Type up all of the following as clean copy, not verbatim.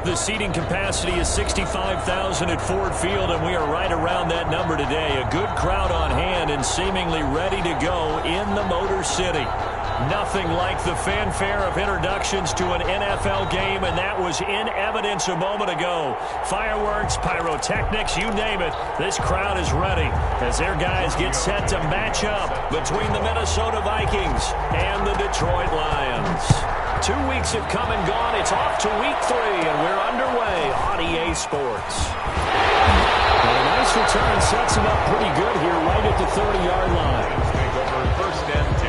The seating capacity is 65,000 at Ford Field, and we are right around that number today. A good crowd on hand and seemingly ready to go in the Motor City. Nothing like the fanfare of introductions to an NFL game, and that was in evidence a moment ago. Fireworks, pyrotechnics, you name it. This crowd is ready as their guys get set to match up between the Minnesota Vikings and the Detroit Lions. 2 weeks have come and gone. It's off to week 3, and we're underway on EA Sports. And a nice return sets him up pretty good here right at the 30-yard line. Take over first and 10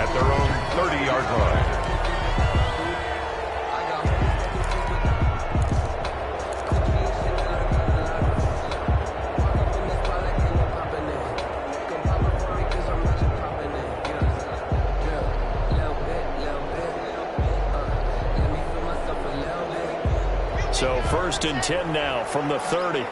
at their own 30-yard line. So first and 10 now from the 30.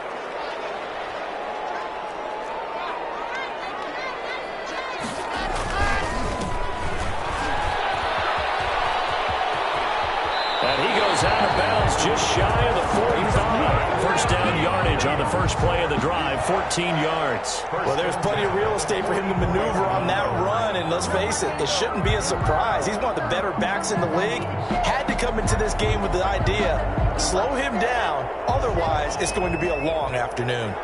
And he goes out of bounds just shy of the 45. First down yardage on the first play of the drive, 14 yards. Well, there's plenty of real estate for him to maneuver on that run, and let's face it, it shouldn't be a surprise. He's one of the better backs in the league. Had to come into this game with the idea, slow him down, otherwise it's going to be a long afternoon.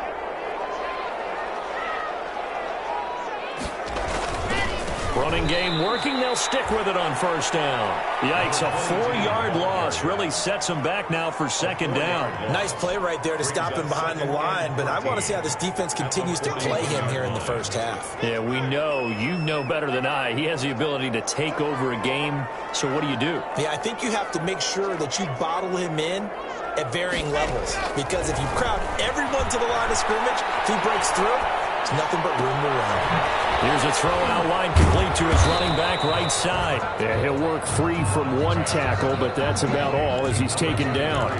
Running game working. They'll stick with it on first down. Yikes, a 4-yard loss really sets them back now for second down. Nice play right there to stop him behind the line, but I want to see how this defense continues to play him here in the first half. Yeah, we know, you know better than I, he has the ability to take over a game. So what do you do? Yeah, I think you have to make sure that you bottle him in at varying levels, because if you crowd everyone to the line of scrimmage, if he breaks through, there's nothing but room to run. Here's a throw out wide complete to his running back right side. Yeah, he'll work free from one tackle, but that's about all as he's taken down.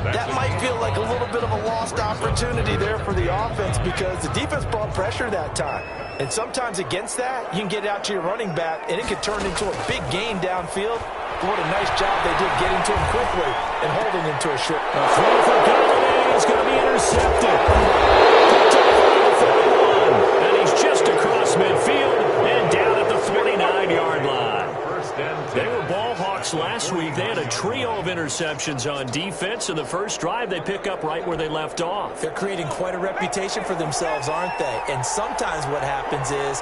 That might feel like a little bit of a lost opportunity there for the offense because the defense brought pressure that time. And sometimes against that, you can get it out to your running back, and it could turn into a big gain downfield. What a nice job they did getting to him quickly and holding him to a short. A throw for Galladay is going to be intercepted. And he's just across midfield and down at the 49-yard line. They were ball hawks last week. They had a trio of interceptions on defense. In the first drive, they pick up right where they left off. They're creating quite a reputation for themselves, aren't they? And sometimes what happens is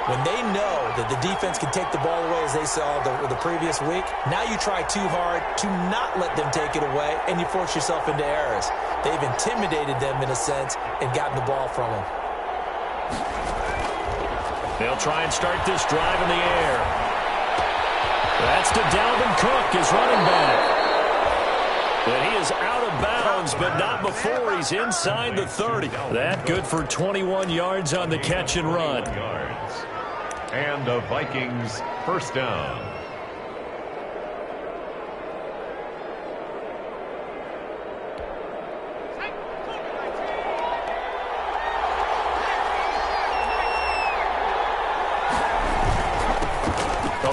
when they know that the defense can take the ball away, as they saw the previous week, now you try too hard to not let them take it away, and you force yourself into errors. They've intimidated them in a sense and gotten the ball from them. They'll try and start this drive in the air. That's to Dalvin Cook, his running back. And he is out of bounds, but not before he's inside the 30. That good for 21 yards on the catch and run. And the Vikings first down.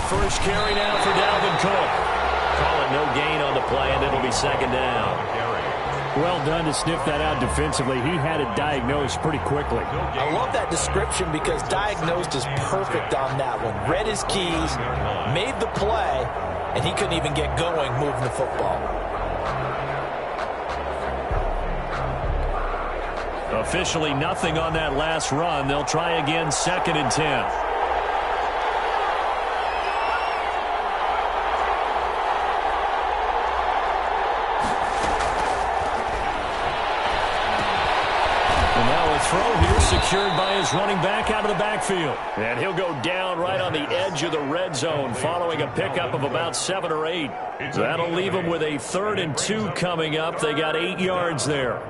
First carry now for Dalvin Cook. Call it no gain on the play, and it'll be second down. Well done to sniff that out defensively. He had it diagnosed pretty quickly. I love that description because diagnosed is perfect on that one. Read his keys, made the play, and he couldn't even get going moving the football. Officially nothing on that last run. They'll try again second and 10. Throw here secured by his running back out of the backfield. And he'll go down right on the edge of the red zone following a pickup of about 7 or 8. That'll leave them with a 3rd and 2 coming up. They got 8 yards there.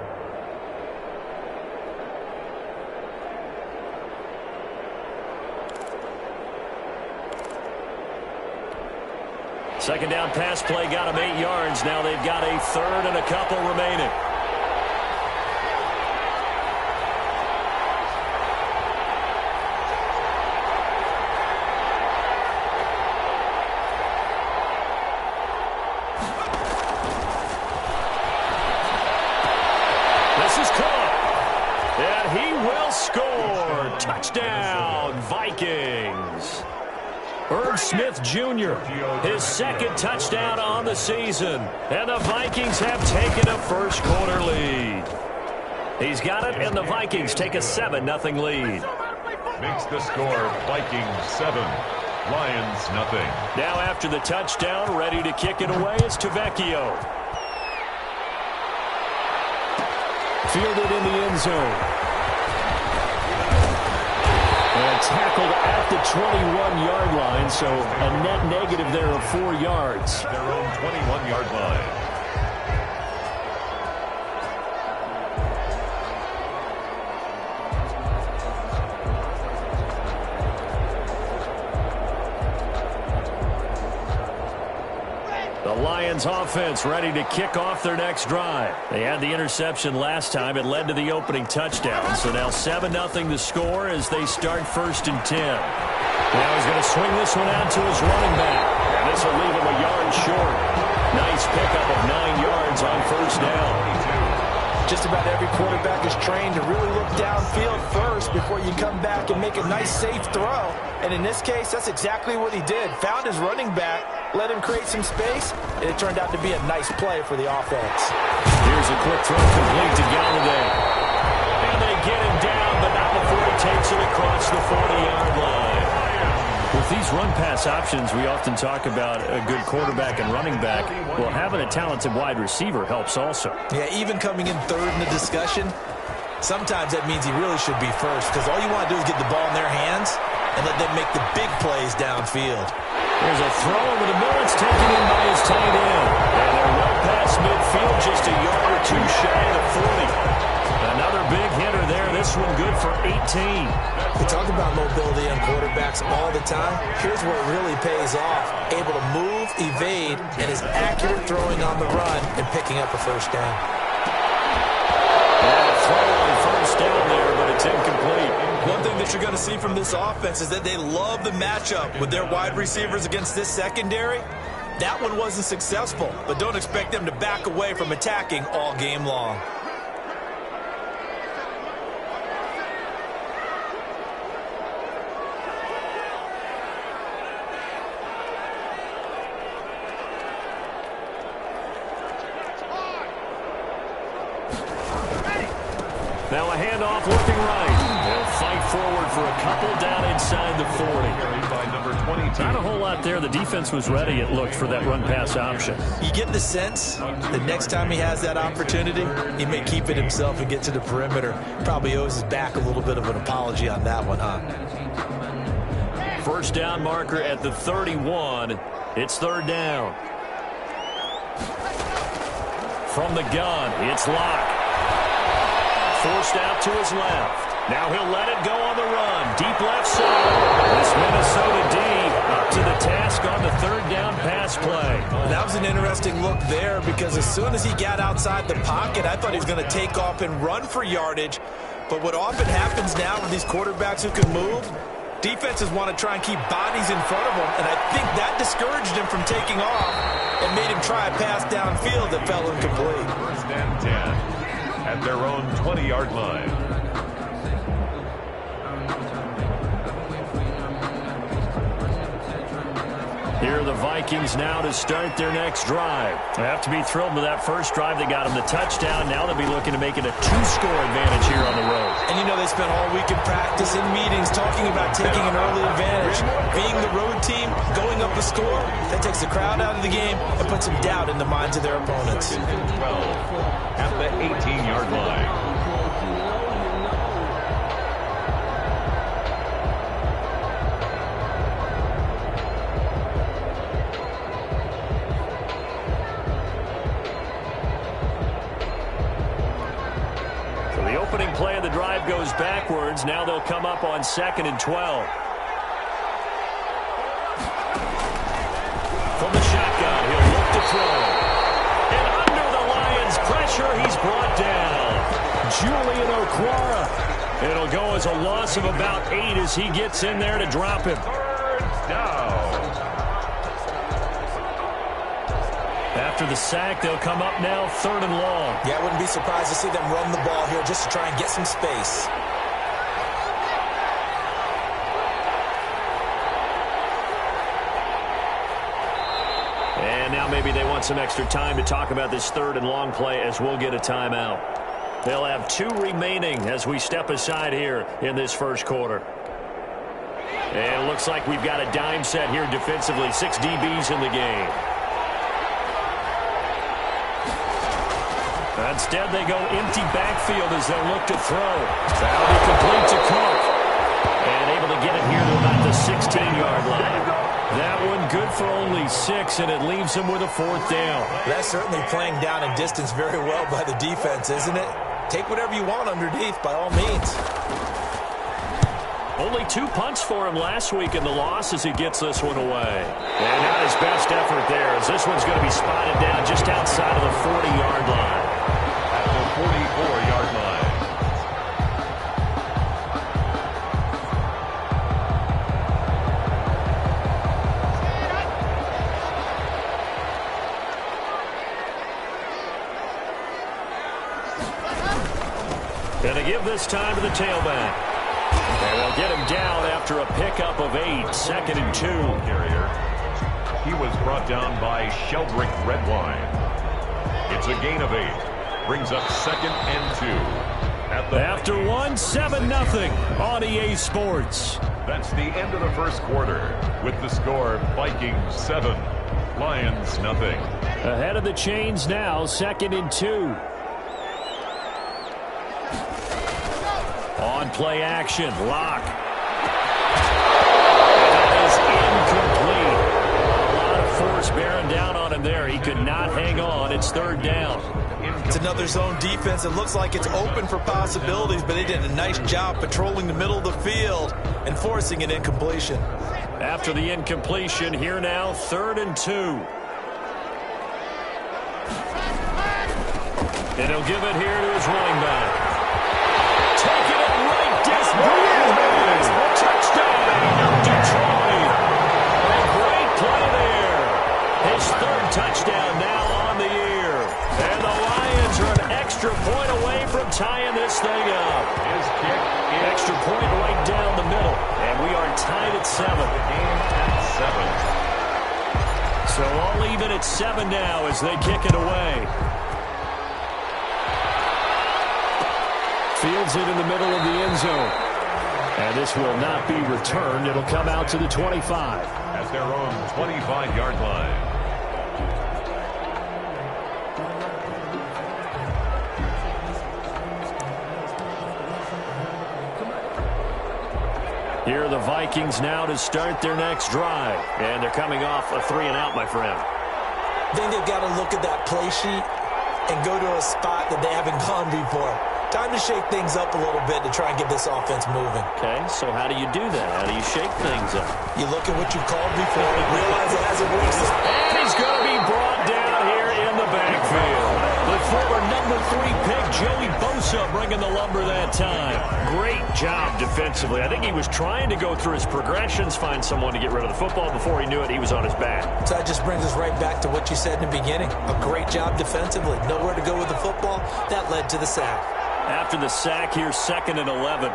Second down pass play got them 8 yards. Now they've got a 3rd and a couple remaining. Irv Smith Jr., his second touchdown on the season. And the Vikings have taken a first quarter lead. He's got it, and the Vikings take a 7-0 lead. Makes the score Vikings 7, Lions nothing. Now after the touchdown, ready to kick it away is Tavecchio. Fielded in the end zone. And tackled at the 21-yard line, so a net negative there of 4 yards. Their own 21-yard line. The Lions offense ready to kick off their next drive. They had the interception last time. It led to the opening touchdown. So now 7-0 the score as they start 1st and 10. Now he's going to swing this one out to his running back. And this will leave him a yard short. Nice pickup of 9 yards on 1st down. Just about every quarterback is trained to really look downfield first before you come back and make a nice, safe throw. And in this case, that's exactly what he did. Found his running back, let him create some space, and it turned out to be a nice play for the offense. Here's a quick throw complete to Galladay. And they get him down, but not before he takes it across the 40-yard line. With these run-pass options, we often talk about a good quarterback and running back. Well, having a talented wide receiver helps also. Yeah, even coming in third in the discussion, sometimes that means he really should be first, because all you want to do is get the ball in their hands and let them make the big plays downfield. There's a throw over the middle. It's taken in by his tight end. And they're well past midfield, just a yard or two shy of 40. Another big hitter there. This one good for 18. We talk about mobility on quarterbacks all the time. Here's where it really pays off. Able to move, evade, and is accurate throwing on the run and picking up a 1st down. And a throw on 1st down there, but it's incomplete. One thing that you're going to see from this offense is that they love the matchup with their wide receivers against this secondary. That one wasn't successful, but don't expect them to back away from attacking all game long. Now a handoff looking right. They'll fight forward for a couple down inside the 40. By number 22. Not a whole lot there. The defense was ready, it looked, for that run-pass option. You get the sense that next time he has that opportunity, he may keep it himself and get to the perimeter. Probably owes his back a little bit of an apology on that one, huh? 1st down marker at the 31. It's 3rd down. From the gun, it's Locke. Forced out to his left. Now he'll let it go on the run. Deep left side. This Minnesota D up to the task on the 3rd down pass play. That was an interesting look there because as soon as he got outside the pocket, I thought he was going to take off and run for yardage. But what often happens now with these quarterbacks who can move, defenses want to try and keep bodies in front of them, and I think that discouraged him from taking off and made him try a pass downfield that fell incomplete. 1st and 10 at their own 20-yard line. Here are the Vikings now to start their next drive. They have to be thrilled with that first drive. They got them the touchdown. Now they'll be looking to make it a 2-score advantage here on the road. And you know they spent all week in practice, in meetings, talking about taking an early advantage. Being the road team, going up a score, that takes the crowd out of the game and puts some doubt in the minds of their opponents. 12 at the 18-yard line. Opening play of the drive goes backwards. Now they'll come up on 2nd and 12. From the shotgun, he'll look to throw. And under the Lions' pressure, he's brought down. Julian Okwara. It'll go as a loss of about 8 as he gets in there to drop him. 3rd down. After the sack, they'll come up now 3rd and long. Yeah, I wouldn't be surprised to see them run the ball here just to try and get some space. And now maybe they want some extra time to talk about this third and long play as we'll get a timeout. They'll have 2 remaining as we step aside here in this first quarter. And it looks like we've got a dime set here defensively. 6 DBs in the game. Instead, they go empty backfield as they'll look to throw. That'll be complete to Cook. And able to get it here to about the 16-yard line. That one good for only 6, and it leaves them with a 4th down. That's certainly playing down in distance very well by the defense, isn't it? Take whatever you want underneath, by all means. Only 2 punts for him last week in the loss as he gets this one away. And not his best effort there, as this one's going to be spotted down just outside of the 40-yard line. At the 44-yard line. Going to give this time to the tailback. And they'll get him down after a pickup of 8, 2nd and 2. Carrier. He was brought down by Sheldrick Redwine. It's a gain of 8. Brings up 2nd and 2. After 1, 7-0 on EA Sports. That's the end of the first quarter. With the score, Vikings 7, Lions nothing. Ahead of the chains now, 2nd and 2. On play action, Lock. That is incomplete. A lot of force bearing down on him there. He could not hang on. It's 3rd down. It's another zone defense. It looks like it's open for possibilities, but they did a nice job patrolling the middle of the field and forcing an incompletion. After the incompletion, here now, 3rd and 2. And he'll give it here to his running back. Taking it right down. Touchdown, Detroit. A great play there. His 3rd touchdown now on the year. And the Lions are an extra point away from tying this thing up. His kick is extra point right down the middle. And we are tied at 7. the game at 7. So all even at 7 now as they kick it away. Fields it in the middle of the end zone. And this will not be returned. It'll come out to the 25. At their own 25-yard line. Here are the Vikings now to start their next drive. And they're coming off a 3-and-out, my friend. I think they've got to look at that play sheet and go to a spot that they haven't gone before. Time to shake things up a little bit to try and get this offense moving. Okay, so how do you do that? How do you shake things up? You look at what you called before, realize it hasn't worked. And he's going to be brought down here in the backfield. The former number 3 pick, Joey Bosa, bringing the lumber that time. Great job defensively. I think he was trying to go through his progressions, find someone to get rid of the football. Before he knew it, he was on his back. So that just brings us right back to what you said in the beginning. A great job defensively. Nowhere to go with the football. That led to the sack. After the sack here, 2nd and 11.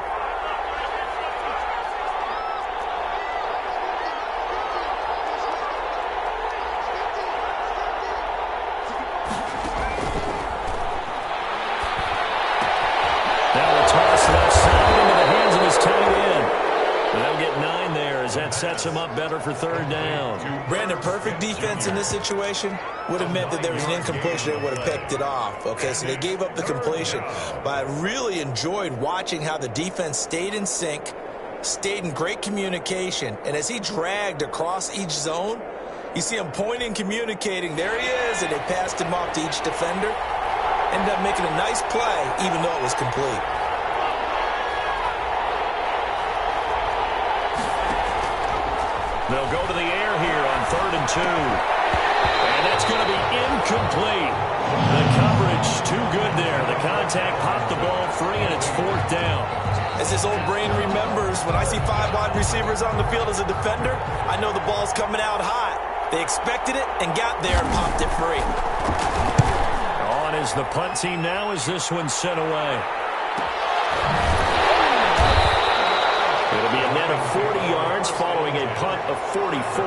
That sets him up better for 3rd down. Brandon, perfect defense in this situation would have meant that there was an incompletion. They would have picked it off. Okay, so they gave up the completion. But I really enjoyed watching how the defense stayed in sync, stayed in great communication. And as he dragged across each zone, you see him pointing, communicating. There he is, and they passed him off to each defender. Ended up making a nice play, even though it was complete. They'll go to the air here on 3rd and 2. And that's going to be incomplete. The coverage too good there. The contact popped the ball free, and it's 4th down. As his old brain remembers, when I see 5 wide receivers on the field as a defender, I know the ball's coming out hot. They expected it and got there and popped it free. On is the punt team now as this one's sent away. It'll be a net of 40 yards following a punt of 44.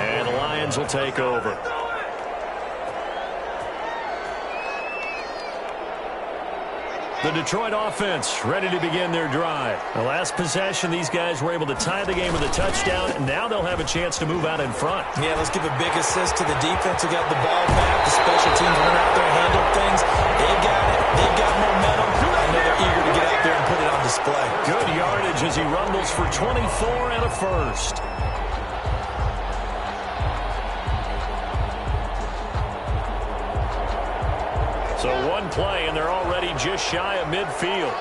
And the Lions will take over. The Detroit offense ready to begin their drive. The last possession, these guys were able to tie the game with a touchdown, and now they'll have a chance to move out in front. Yeah, let's give a big assist to the defense who got the ball back. The special teams went out there and handled things. They got it. They've got momentum. I know they're eager to get out there and put it on display. Good yardage as he rumbles for 24 and a first. So one play, and they're already just shy of midfield.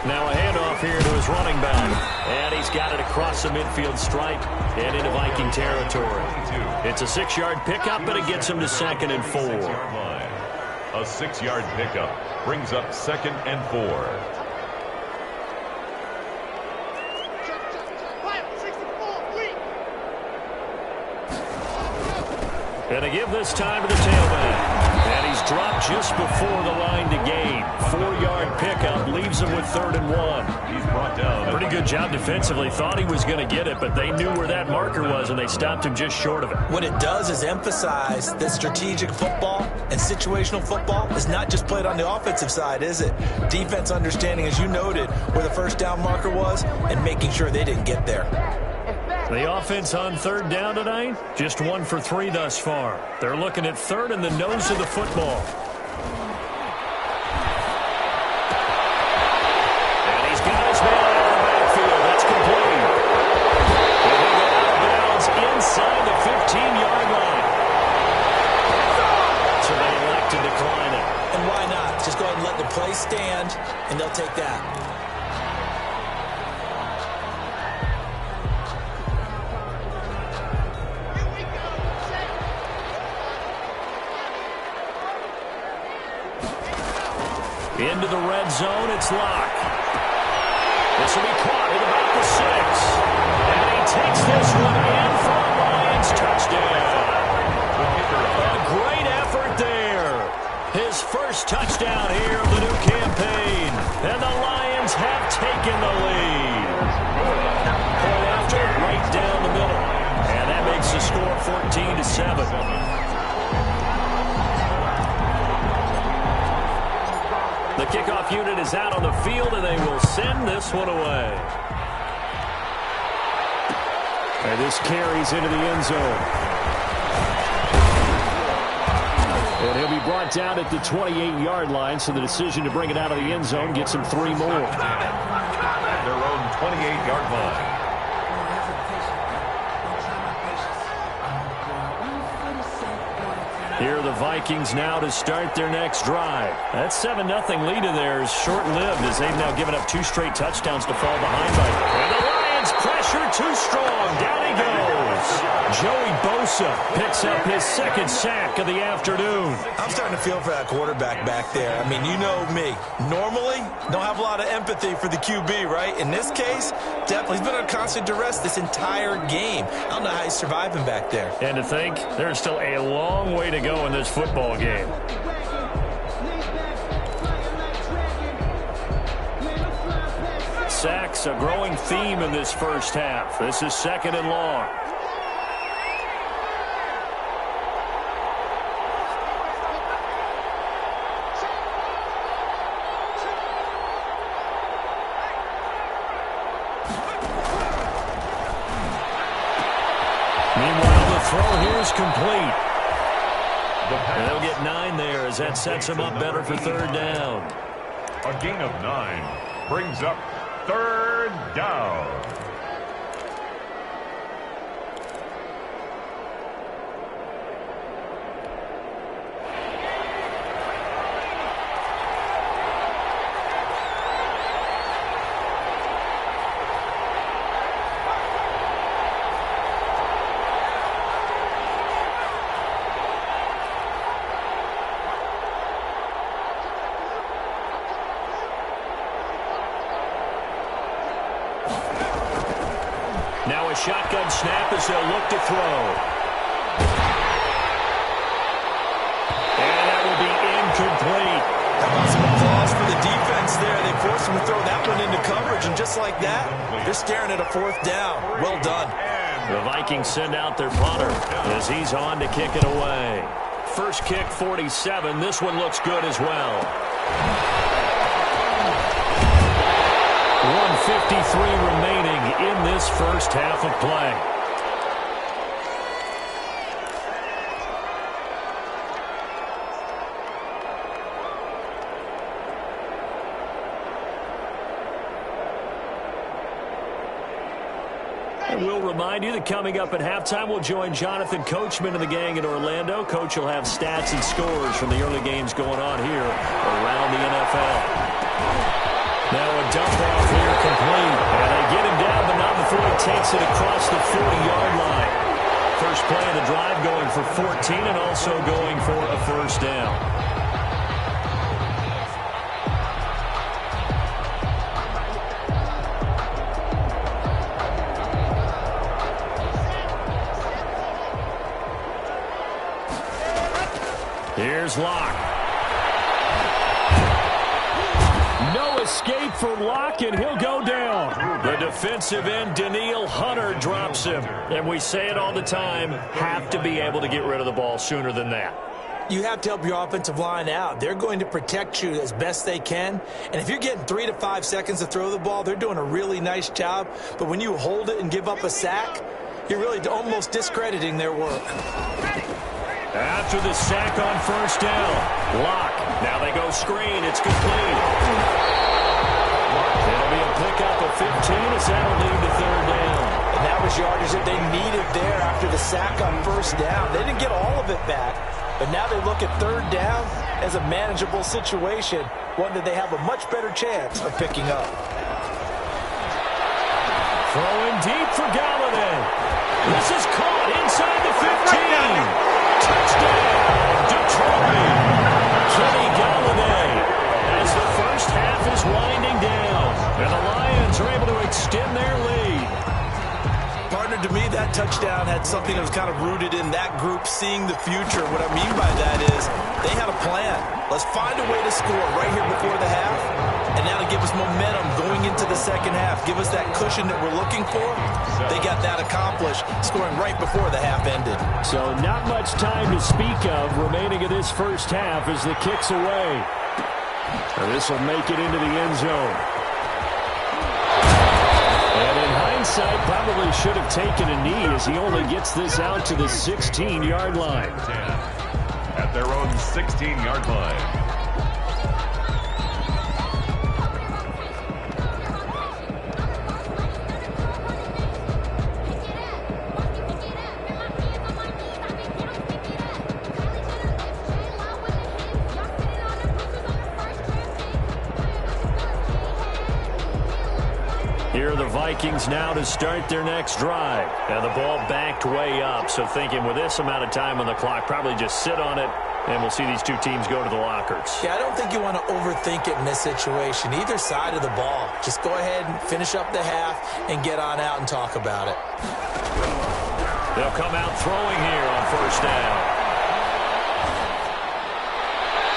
Now a handoff here to his running back. And he's got it across the midfield stripe and into Viking territory. It's a 6-yard pickup, but it gets him to 2nd and 4. A 6-yard pickup brings up 2nd and 4. And they give this time to the tailback. And he's dropped just before the line to gain. 4-yard pickup leaves him with 3rd and 1. He's brought down. Pretty good job defensively. Thought he was going to get it, but they knew where that marker was, and they stopped him just short of it. What it does is emphasize that strategic football and situational football is not just played on the offensive side, is it? Defense understanding, as you noted, where the first down marker was and making sure they didn't get there. The offense on 3rd down tonight, just 1 for 3 thus far. They're looking at 3rd and the nose of the football. And he's got his man out of the backfield. That's complete. And they go out of bounds inside the 15-yard line. So they elect to decline it. And why not? Just go ahead and let the play stand, and they'll take that. Into the red zone, it's Locke. This will be caught at about the 6. And he takes this one in for a Lions touchdown. A great effort there. His first touchdown here of the new campaign. And the Lions have taken the lead. Point after, right down the middle. And that makes the score 14-7. The kickoff unit is out on the field, and they will send this one away. And this carries into the end zone. And he'll be brought down at the 28-yard line, so the decision to bring it out of the end zone gets him 3 more. Their own 28-yard line. Here are the Vikings now to start their next drive. That 7-0 lead in there is short-lived as they've now given up 2 straight touchdowns to fall behind by. And the Lions pressure too strong. Down he goes. Joey Bosa picks up his 2nd sack of the afternoon. I'm starting to feel for that quarterback back there. I mean, you know me. Normally, don't have a lot of empathy for the QB, right? In this case, definitely. He's been on constant duress this entire game. I don't know how he's surviving back there. And to think, there's still a long way to go in this football game. Sacks, a growing theme in this first half. This is 2nd and long. Meanwhile, the throw here is complete. And they'll get 9 there as that sets them up better for 3rd down. A gain of 9 brings up 3rd down. Now a shotgun snap as they'll look to throw. And that will be incomplete. How about some applause for the defense there? They forced him to throw that one into coverage, and just like that, they're staring at a 4th down. Well done. The Vikings send out their punter as he's on to kick it away. first kick 47. This one looks good as well. 1:53 remaining in this first half of play. And we'll remind you that coming up at halftime, we'll join Jonathan Coachman and the gang in Orlando. Coach will have stats and scores from the early games going on here around the NFL. Now a dump off here complete. And they get him down, but not before he takes it across the 40-yard line. First play of the drive going for 14 and also going for a first down. Here's Locke. No escape for Locke, and he'll go down. The defensive end, Danielle Hunter, drops him. And we say it all the time, have to be able to get rid of the ball sooner than that. You have to help your offensive line out. They're going to protect you as best they can. And if you're getting 3 to 5 seconds to throw the ball, they're doing a really nice job. But when you hold it and give up a sack, you're really almost discrediting their work. After the sack on first down, Locke. Now they go screen. It's complete. It'll be a pickup of 15 as that'll lead to third down. And that was yardage that they needed there after the sack on first down. They didn't get all of it back, but now they look at third down as a manageable situation, one that they have a much better chance of picking up. Throwing deep for Galladay. This is caught inside the 15. Touchdown, Detroit. Kenny Galladay as the first half is winding down. And the Lions are able to extend their lead. Partner, to me, that touchdown had something that was kind of rooted in that group seeing the future. What I mean by that is they had a plan. Let's find a way to score right here before the half. And now to give us momentum going into the second half, give us that cushion that we're looking for. They got that accomplished, scoring right before the half ended. So not much time to speak of remaining in this first half as the kick's away. And this will make it into the end zone. And in hindsight, probably should have taken a knee as he only gets this out to the 16-yard line. At their own 16-yard line. Here are the Vikings now to start their next drive. And the ball backed way up. So thinking with this amount of time on the clock, probably just sit on it, and we'll see these two teams go to the lockers. Yeah, I don't think you want to overthink it in this situation. Either side of the ball. Just go ahead and finish up the half and get on out and talk about it. They'll come out throwing here on first down.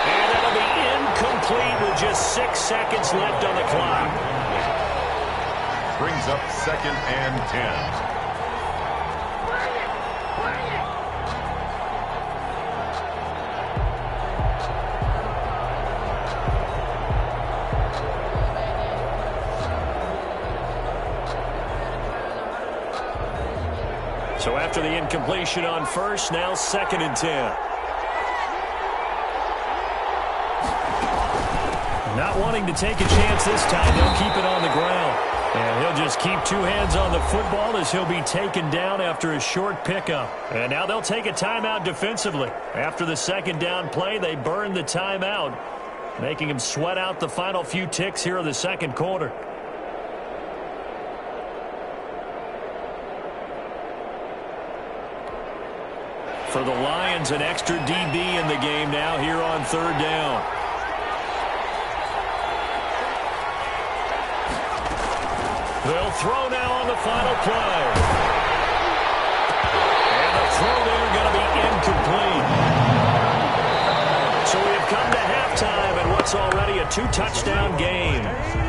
And it'll be incomplete with just 6 seconds left on the clock. Brings up 2nd and 10. So after the incompletion on first, now 2nd and 10. Not wanting to take a chance this time, they'll keep it on the ground. And he'll just keep 2 hands on the football as he'll be taken down after a short pickup. And now they'll take a timeout defensively. After the second down play, they burned the timeout, making him sweat out the final few ticks here in the second quarter. For the Lions, an extra DB in the game now here on third down. They'll throw now on the final play. And the throw there going to be incomplete. So we have come to halftime and what's already a 2-touchdown game.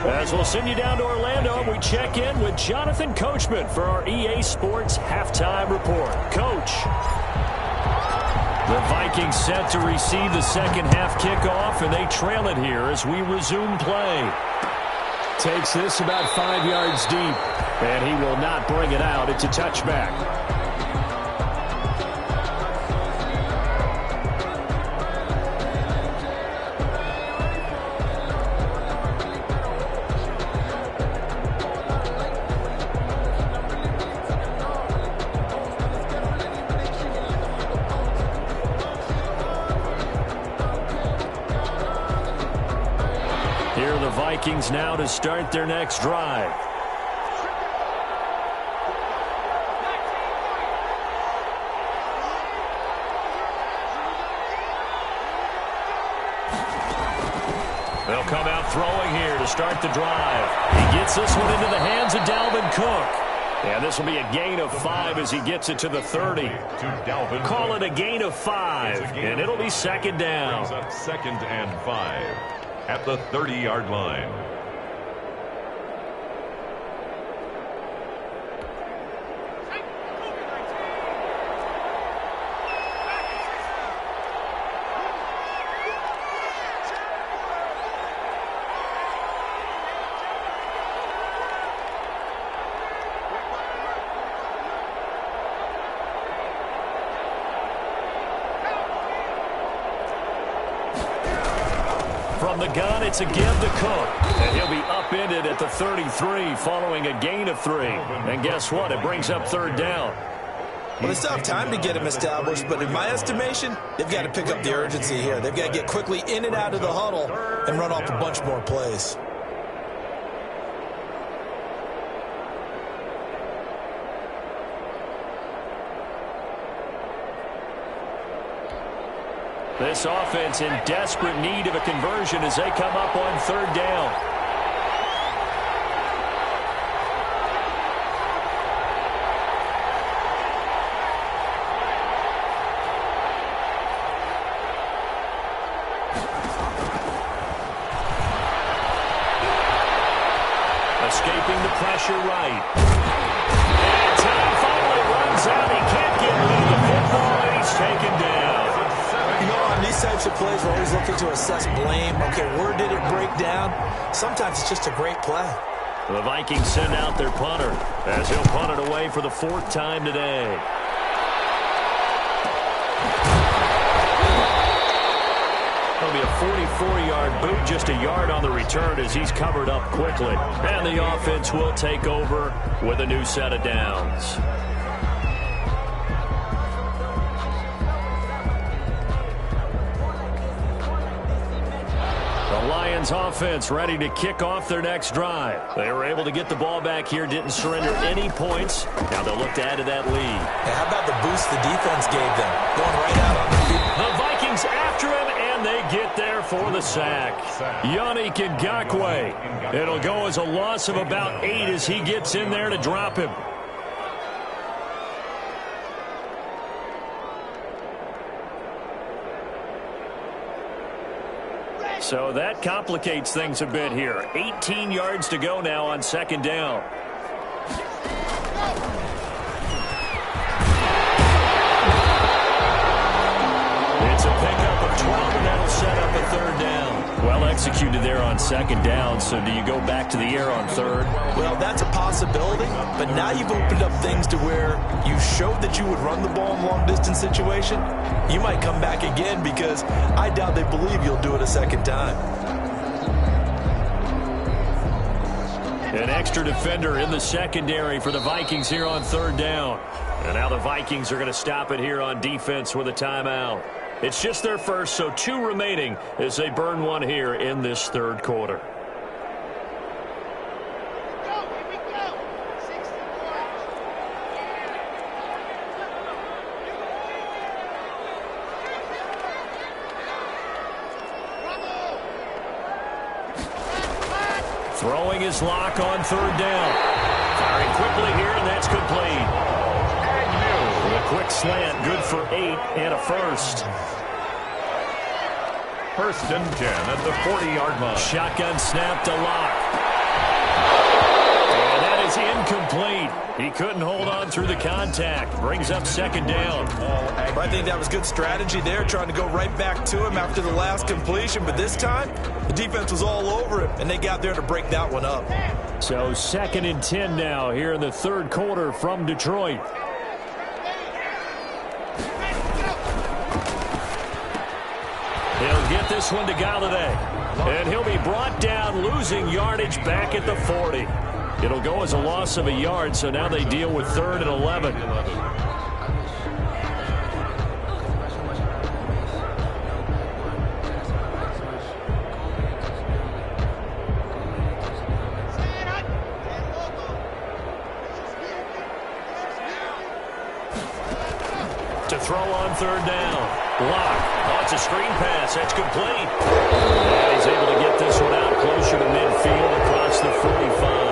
As we'll send you down to Orlando, we check in with Jonathan Coachman for our EA Sports Halftime Report. Coach. The Vikings set to receive the second half kickoff, and they trail it here as we resume play. Takes this about 5 yards deep, and he will not bring it out. It's a touchback. Here are the Vikings now to start their next drive. They'll come out throwing here to start the drive. He gets this one into the hands of Dalvin Cook. And this will be a gain of 5 as he gets it to the 30. Call it a gain of 5, and it'll be second down. Second and 5 at the 30-yard line. From the gun, it's a give to Cook. And he'll be upended at the 33 following a gain of 3. And guess what? It brings up third down. Well, they still have time to get him established, but in my estimation, they've got to pick up the urgency here. They've got to get quickly in and out of the huddle and run off a bunch more plays. This offense in desperate need of a conversion as they come up on third down. Escaping the pressure right. And time finally runs out. He can't get rid of the football, and he's taken down. You know, on these types of plays, we're always looking to assess blame. Okay, where did it break down? Sometimes it's just a great play. The Vikings send out their punter as he'll punt it away for the 4th time today. It'll be a 44-yard boot, just a yard on the return as he's covered up quickly. And the offense will take over with a new set of downs. Lions offense ready to kick off their next drive. They were able to get the ball back here, didn't surrender any points. Now they'll look to add to that lead. Hey, how about the boost the defense gave them? Going right out on their feet. The Vikings after him, and they get there for the sack. Yannick Ngakoue. It'll go as a loss of about 8 as he gets in there to drop him. So that complicates things a bit here. 18 yards to go now on second down. It's a pickup of 12, and that'll set up a third down. Well executed there on second down, so do you go back to the air on third? Well, that's a possibility, but now you've opened up things to where you showed that you would run the ball in long-distance situation. You might come back again because I doubt they believe you'll do it a second time. An extra defender in the secondary for the Vikings here on third down. And now the Vikings are going to stop it here on defense with a timeout. It's just their first, so 2 remaining as they burn one here in this third quarter. Throwing his lock on third down. Firing quickly here, and that's complete. With a quick slant, good for 8 and a first. First and 10 at the 40-yard line. Shotgun snap to Lock. And that is incomplete. He couldn't hold on through the contact. Brings up second down. I think that was good strategy there, trying to go right back to him after the last completion. But this time, the defense was all over him, and they got there to break that one up. So 2nd and 10 now here in the third quarter from Detroit. He'll get this one to Galladay. And he'll be brought down, losing yardage back at the 40. It'll go as a loss of a yard, so now they deal with 3rd and 11. To throw on 3rd down. Block. Oh, it's a screen pass. That's complete. And he's able to get this one out closer to midfield across the 45.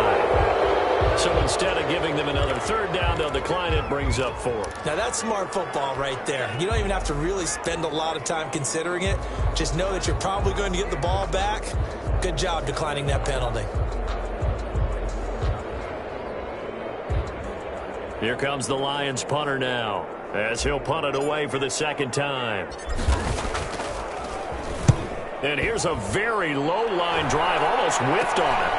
So instead of giving them another 3rd down, they'll decline it. Brings up 4. Now, that's smart football right there. You don't even have to really spend a lot of time considering it. Just know that you're probably going to get the ball back. Good job declining that penalty. Here comes the Lions punter now, as he'll punt it away for the 2nd time. And here's a very low line drive, almost whiffed on it.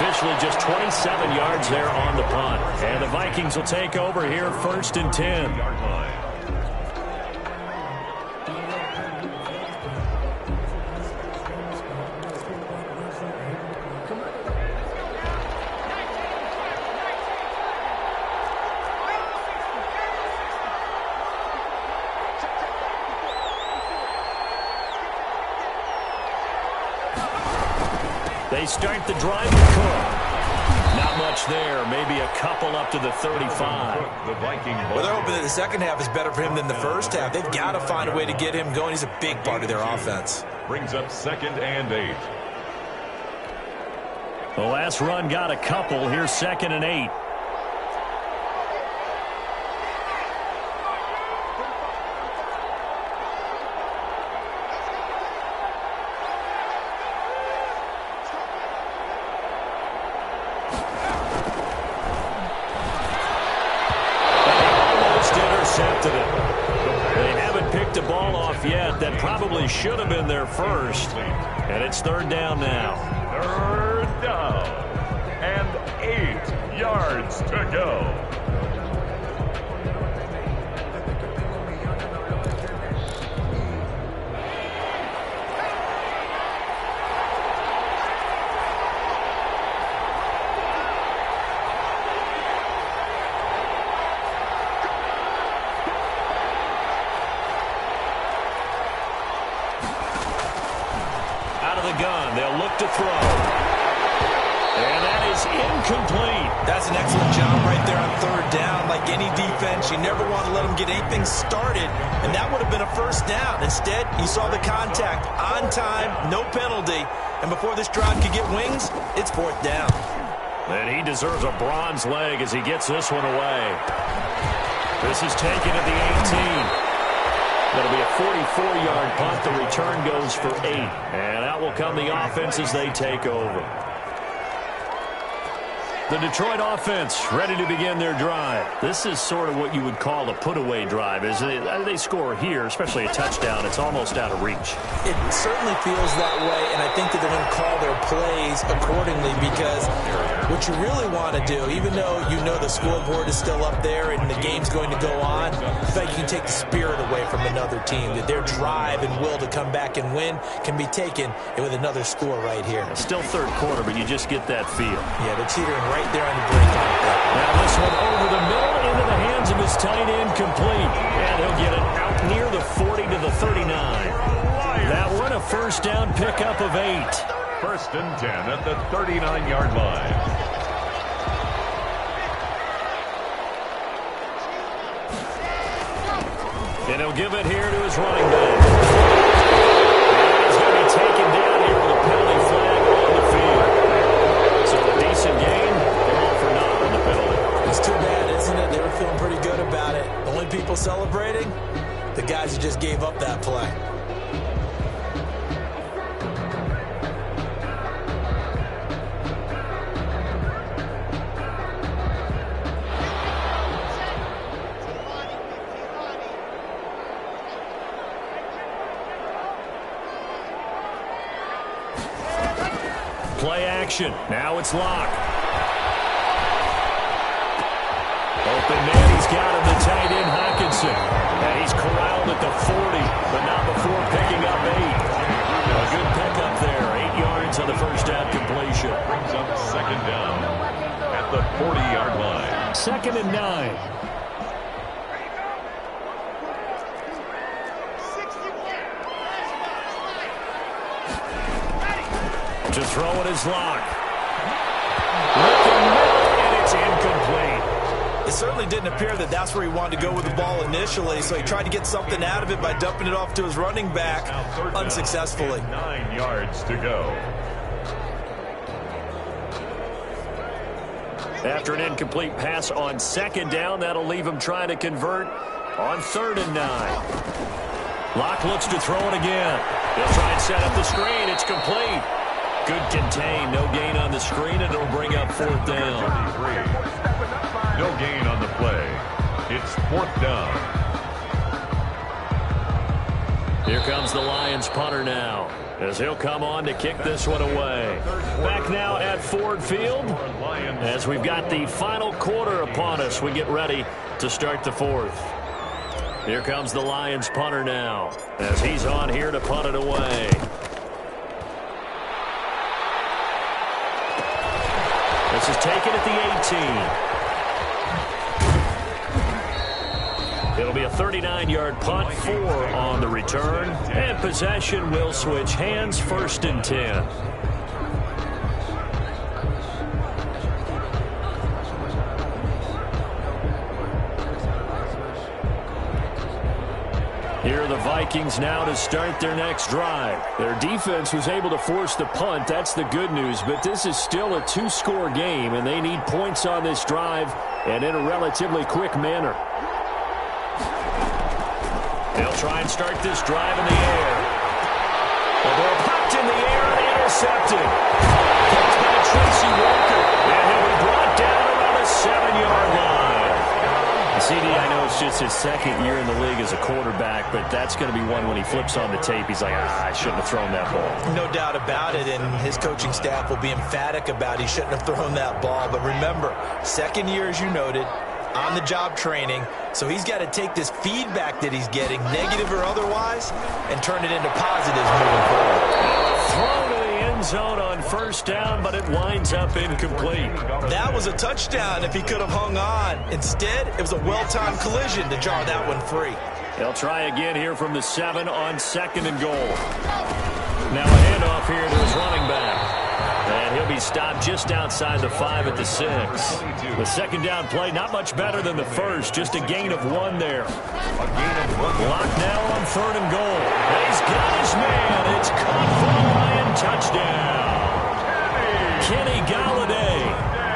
Officially just 27 yards there on the punt. And the Vikings will take over here 1st and 10. They start the drive with Cook. Not much there. Maybe a couple up to the 35. Well, they're hoping that the second half is better for him than the first half. They've got to find a way to get him going. He's a big part of their offense. Brings up 2nd and 8. The last run got a couple. Here's 2nd and 8. Yet that probably should have been their first, and it's 3rd down now. 3rd down and 8 yards to go. To throw. And that is incomplete. That's an excellent job right there on 3rd down. Like any defense, you never want to let them get anything started, and that would have been a 1st down. Instead, you saw the contact on time, no penalty, and before this drive could get wings, it's 4th down. And he deserves a bronze leg as he gets this one away. This is taken at the 18. That'll be a 44-yard punt. The return goes for 8. And out will come the offense as they take over. The Detroit offense ready to begin their drive. This is sort of what you would call a put-away drive. As they score here, especially a touchdown, it's almost out of reach. It certainly feels that way, and I think that they're going to call their plays accordingly, because what you really want to do, even though you know the scoreboard is still up there and the game's going to go on, I think you can take the spirit away from another team, that their drive and will to come back and win can be taken with another score right here. Still 3rd quarter, but you just get that feel. Yeah, they're teetering right there on the brink like that. Now this one over the middle into the hands of his tight end, complete. And he'll get it out near the 40 to the 39. That one a 1st down pickup of 8. 1st and 10 at the 39-yard line. And he'll give it here to his running back. And he's going to be taken down here with a penalty flag on the field. So a decent game, they're all for naught on the penalty. It's too bad, isn't it? They were feeling pretty good about it. The only people celebrating, the guys who just gave up that play. motion. Now it's Locke. Open man, he's got him, the tight end, Hockenson. And he's corralled at the 40, but not before picking up 8. A good pickup there, 8 yards on the first down completion. Brings up second down at the 40-yard line. 2nd and 9. To throw it is Locke. Looking middle, and it's incomplete. It certainly didn't appear that that's where he wanted to go with the ball initially, so he tried to get something out of it by dumping it off to his running back unsuccessfully. 9 yards to go. After an incomplete pass on 2nd down, that'll leave him trying to convert on 3rd and 9. Locke looks to throw it again. He'll try and set up the screen. It's complete. Good contain. No gain on the screen, and it'll bring up 4th down. No gain on the play. It's 4th down. Here comes the Lions punter now, as he'll come on to kick this one away. Back now at Ford Field, as we've got the final quarter upon us. We get ready to start the 4th. Here comes the Lions punter now, as he's on here to punt it away. This is taken at the 18. It'll be a 39-yard punt, 4 on the return, and possession will switch hands, 1st and 10. Here are the Vikings now to start their next drive. Their defense was able to force the punt. That's the good news. But this is still a 2-score game, and they need points on this drive and in a relatively quick manner. They'll try and start this drive in the air. The ball popped in the air and intercepted. Catch by Tracy Walker. And he'll be brought down around the 7-yard line. CD, I know it's just his 2nd year in the league as a quarterback, but that's going to be one when he flips on the tape, he's like, I shouldn't have thrown that ball. No doubt about it, and his coaching staff will be emphatic about he shouldn't have thrown that ball. But remember, 2nd year, as you noted, on-the-job training, so he's got to take this feedback that he's getting, negative or otherwise, and turn it into positives moving forward. Throw to the end zone on 1st down, but it winds up incomplete. That was a touchdown if he could have hung on. Instead, it was a well-timed collision to jar that one free. They'll try again here from the 7 on 2nd and goal. Now a handoff here to his running back. And he'll be stopped just outside the 5 at the 6. The 2nd down play, not much better than the first, just a gain of 1 there. Locked now on 3rd and goal. He's got his man. It's caught for a Lion touchdown. Kenny Galladay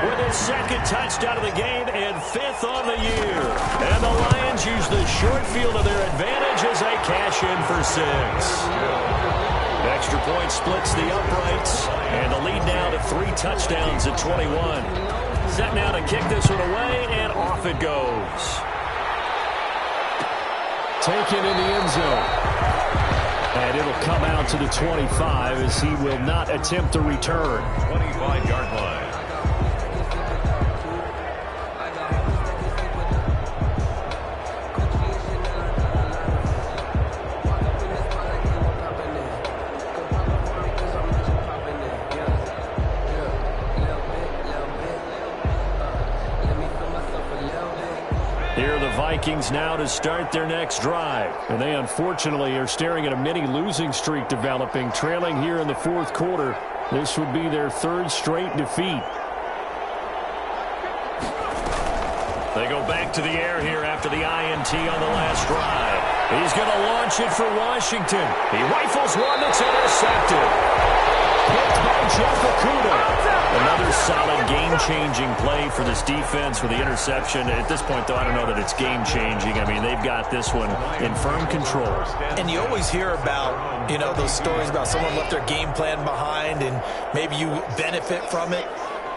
with his 2nd touchdown of the game and 5th on the year. And the Lions use the short field to their advantage as they cash in for 6. Extra point splits the uprights, and the lead now to 3 touchdowns at 21. Set now to kick this one away, and off it goes. Taken in the end zone. And it'll come out to the 25 as he will not attempt a return. 25-yard line. Here are the Vikings now to start their next drive. And they unfortunately are staring at a mini losing streak developing, trailing here in the 4th quarter. This would be their 3rd straight defeat. They go back to the air here after the INT on the last drive. He's going to launch it for Washington. He rifles one that's intercepted. Picked by Jeff Okudah. Another solid game-changing play for this defense with the interception. At this point, though, I don't know that it's game-changing. I mean, they've got this one in firm control. And you always hear about, those stories about someone left their game plan behind and maybe you benefit from it.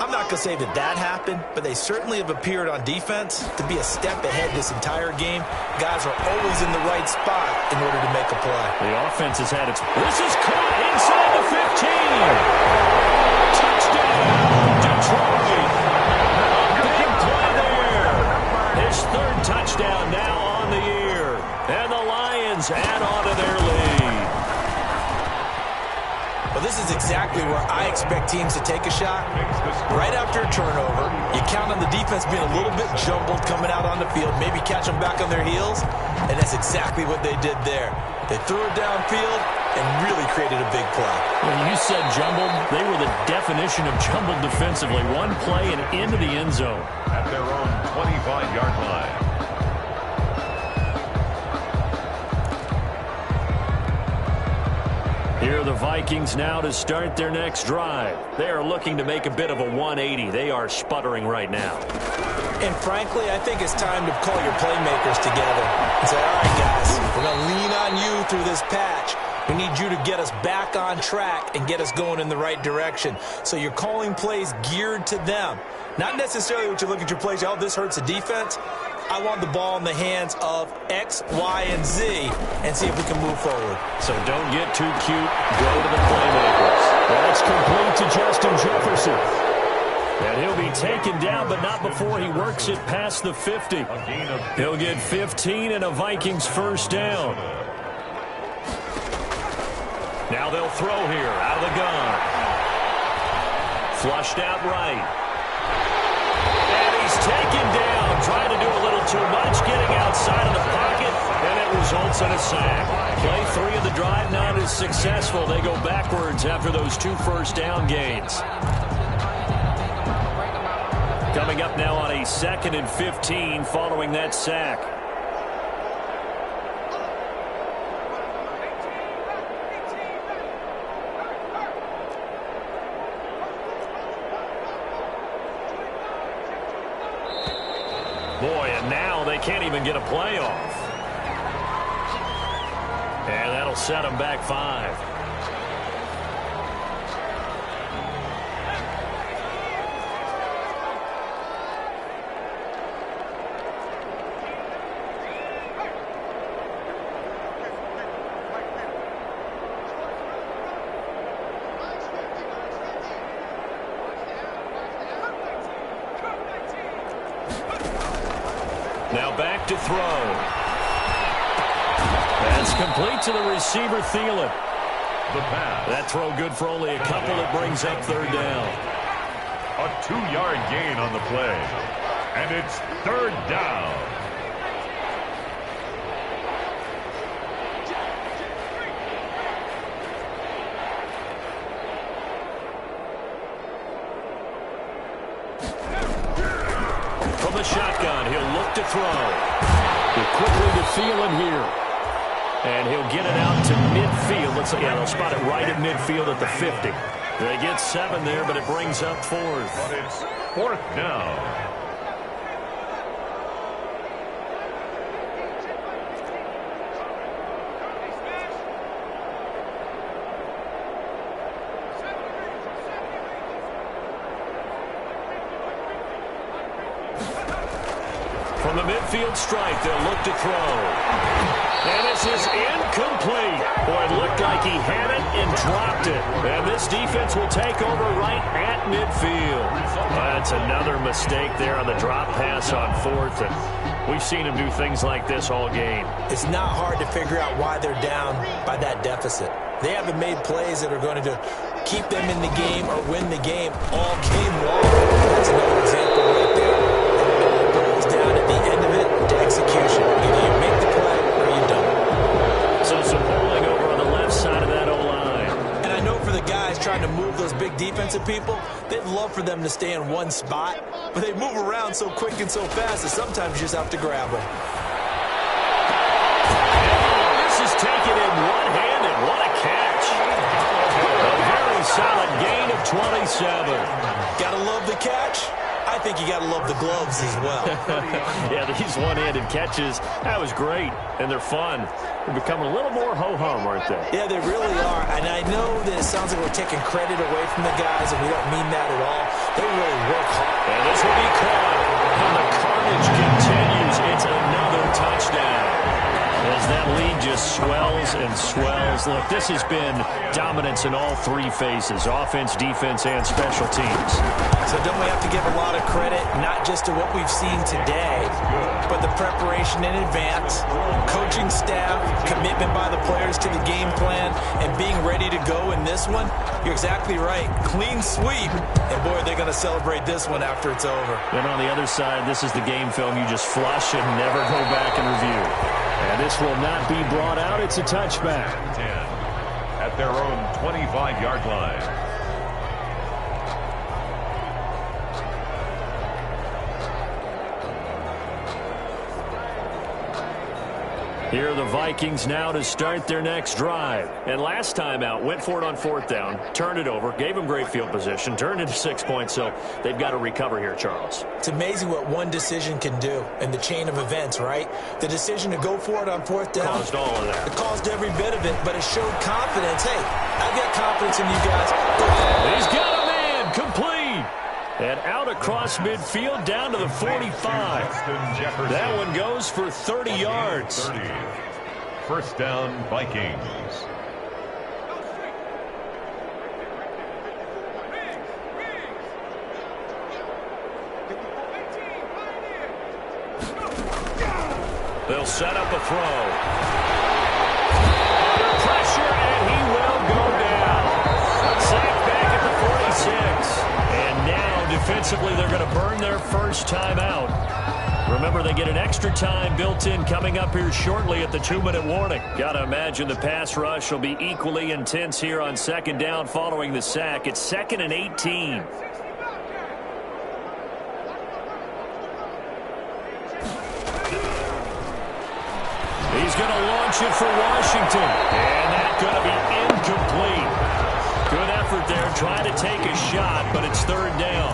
I'm not going to say that happened, but they certainly have appeared on defense to be a step ahead this entire game. Guys are always in the right spot in order to make a play. The offense has had its... This is caught inside the 15. Touchdown, Detroit. Big play there. His third touchdown now on the year. And the Lions add on to their lead. Well, this is exactly where I expect teams to take a shot. Right after a turnover, you count on the defense being a little bit jumbled coming out on the field, maybe catch them back on their heels, and that's exactly what they did there. They threw it downfield and really created a big play. When you said jumbled, they were the definition of jumbled defensively. One play and into the end zone. At their own 25-yard line. Here are the Vikings now to start their next drive. They are looking to make a bit of a 180. They are sputtering right now. And frankly, I think it's time to call your playmakers together and say, all right, guys, we're going to lean on you through this patch. We need you to get us back on track and get us going in the right direction. So you're calling plays geared to them. Not necessarily what you look at your plays, oh, this hurts the defense. I want the ball in the hands of X, Y, and Z and see if we can move forward. So don't get too cute. Go to the playmakers. That's complete to Justin Jefferson. And he'll be taken down, but not before he works it past the 50. He'll get 15 and a Vikings first down. Now they'll throw here out of the gun. Flushed out right. And he's taken down, trying to do a little too much, getting outside of the pocket, and it results in a sack. Play 3 of the drive not as successful. They go backwards after those 2 first down gains. Coming up now on a 2nd and 15 following that sack. Boy, and now they can't even get a play off. And that'll set them back 5. Now back to throw. That's complete to the receiver, Thielen. The pass. That throw good for only a couple. It brings up 3rd down. A 2-yard gain on the play. And it's 3rd down. From the shotgun, he'll look to throw. Quickly to Thielen here. And he'll get it out to midfield. Let's see, yeah, they'll spot it right at midfield at the 50. They get 7 there, but it brings up 4th. But it's 4th down. From the midfield stripe, they'll look to throw. And this is incomplete. Boy, it looked like he had it and dropped it. And this defense will take over right at midfield. That's another mistake there on the drop pass on 4th. And we've seen him do things like this all game. It's not hard to figure out why they're down by that deficit. They haven't made plays that are going to keep them in the game or win the game all game long. That's another example right there. It boils down at the end of it to execution. Either you make the play or you don't. So some holding over on the left side of that O-line. And I know for the guys trying to move those big defensive people, they'd love for them to stay in one spot, but they move around so quick and so fast that sometimes you just have to grab them. This is taken in one-handed. What a catch. A very solid gain of 27. Gotta love the catch. I think you gotta love the gloves as well. Yeah, these one-handed catches, that was great, and they're fun. They're becoming a little more ho-hum, aren't they? Yeah, they really are, and I know that it sounds like we're taking credit away from the guys, and we don't mean that at all. They really work hard. And this will be caught, and the carnage continues. It's another touchdown. As that lead just swells and swells. Look, this has been dominance in all three phases, offense, defense, and special teams. So don't we have to give a lot of credit, not just to what we've seen today, but the preparation in advance, coaching staff, commitment by the players to the game plan, and being ready to go in this one? You're exactly right. Clean sweep. And, boy, they're going to celebrate this one after it's over. And on the other side, this is the game film you just flush and never go back and review. And this will not be brought out. It's a touchback. 10 at their own 25-yard line. Here are the Vikings now to start their next drive. And last time out, went for it on 4th down, turned it over, gave them great field position, turned into 6 points, so they've got to recover here, Charles. It's amazing what one decision can do in the chain of events, right? The decision to go for it on 4th down. Caused all of that. It caused every bit of it, but it showed confidence. Hey, I've got confidence in you guys. Go ahead. He's got a man, complete. And out across midfield down to the 45. That one goes for 30 yards. 30. First down, Vikings. They'll set up a throw. Under pressure, and he will go down. Sacked back at the 46. And now, defensively, they're going to burn their first time out. Remember, they get an extra time built in coming up here shortly at the 2-minute warning. Got to imagine the pass rush will be equally intense here on 2nd down following the sack. It's 2nd and 18. He's going to launch it for Washington. And that's going to be incomplete. Good effort there, trying to take a shot, but it's 3rd down.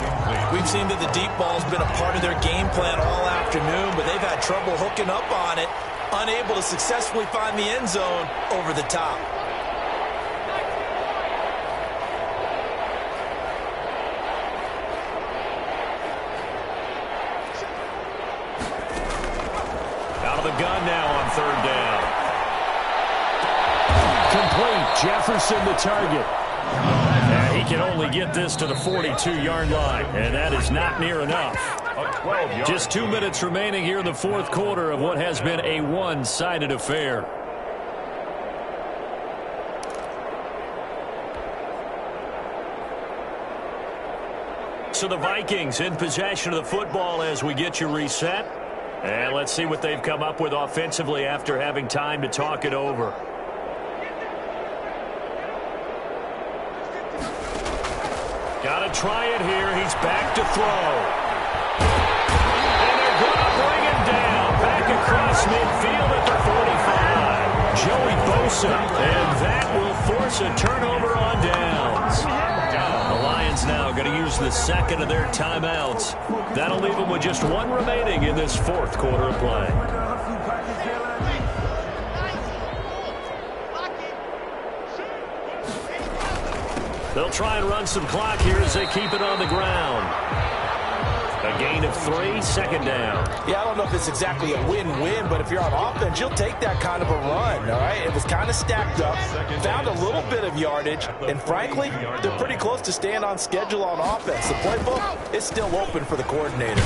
We've seen that the deep ball's been a part of their game plan all afternoon, but they've had trouble hooking up on it, unable to successfully find the end zone over the top. Out of the gun now on 3rd down. Complete. Jefferson the target. And he can only get this to the 42-yard line, and that is not near enough. Just 2 minutes remaining here in the 4th quarter of what has been a one-sided affair. So the Vikings in possession of the football as we get you reset. And let's see what they've come up with offensively after having time to talk it over. Got to try it here. He's back to throw. And they're going to bring him down. Back across midfield at the 45. Joey Bosa. And that will force a turnover on downs. The Lions now going to use the 2nd of their timeouts. That'll leave them with just 1 remaining in this 4th quarter of play. They'll try and run some clock here as they keep it on the ground. A gain of 3, 2nd down. Yeah, I don't know if it's exactly a win-win, but if you're on offense, you'll take that kind of a run, all right? It was kind of stacked up, found a little bit of yardage, and frankly, they're pretty close to staying on schedule on offense. The playbook is still open for the coordinator.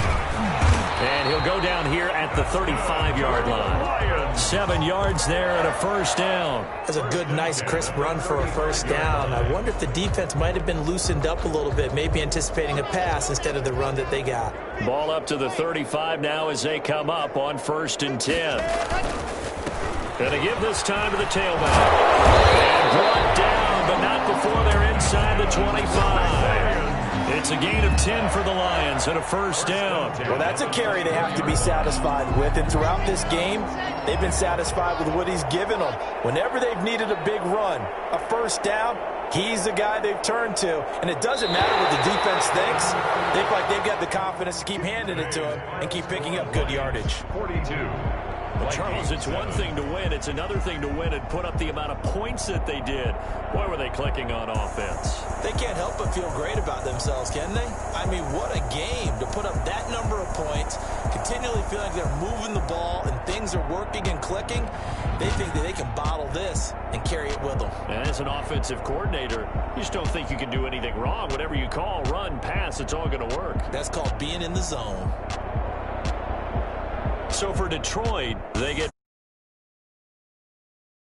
And he'll go down here at the 35-yard line. 7 yards there and a first down. That's a good, nice, crisp run for a first down. I wonder if the defense might have been loosened up a little bit, maybe anticipating a pass instead of the run that they got. Ball up to the 35 now as they come up on 1st and 10. Going to give this time to the tailback. And brought down, but not before they're inside the 25. It's a gain of 10 for the Lions and a first down. Well, that's a carry they have to be satisfied with. And throughout this game, they've been satisfied with what he's given them. Whenever they've needed a big run, a first down, he's the guy they've turned to. And it doesn't matter what the defense thinks. They feel like they've got the confidence to keep handing it to him and keep picking up good yardage. 42. Well, Charles, it's one thing to win. It's another thing to win and put up the amount of points that they did. Boy, were they clicking on offense. They can't help but feel great about themselves, can they? I mean, what a game to put up that number of points, continually feeling like they're moving the ball and things things are working and clicking, they think that they can bottle this and carry it with them. And as an offensive coordinator, you just don't think you can do anything wrong. Whatever you call, run, pass, it's all going to work. That's called being in the zone. So for Detroit, they get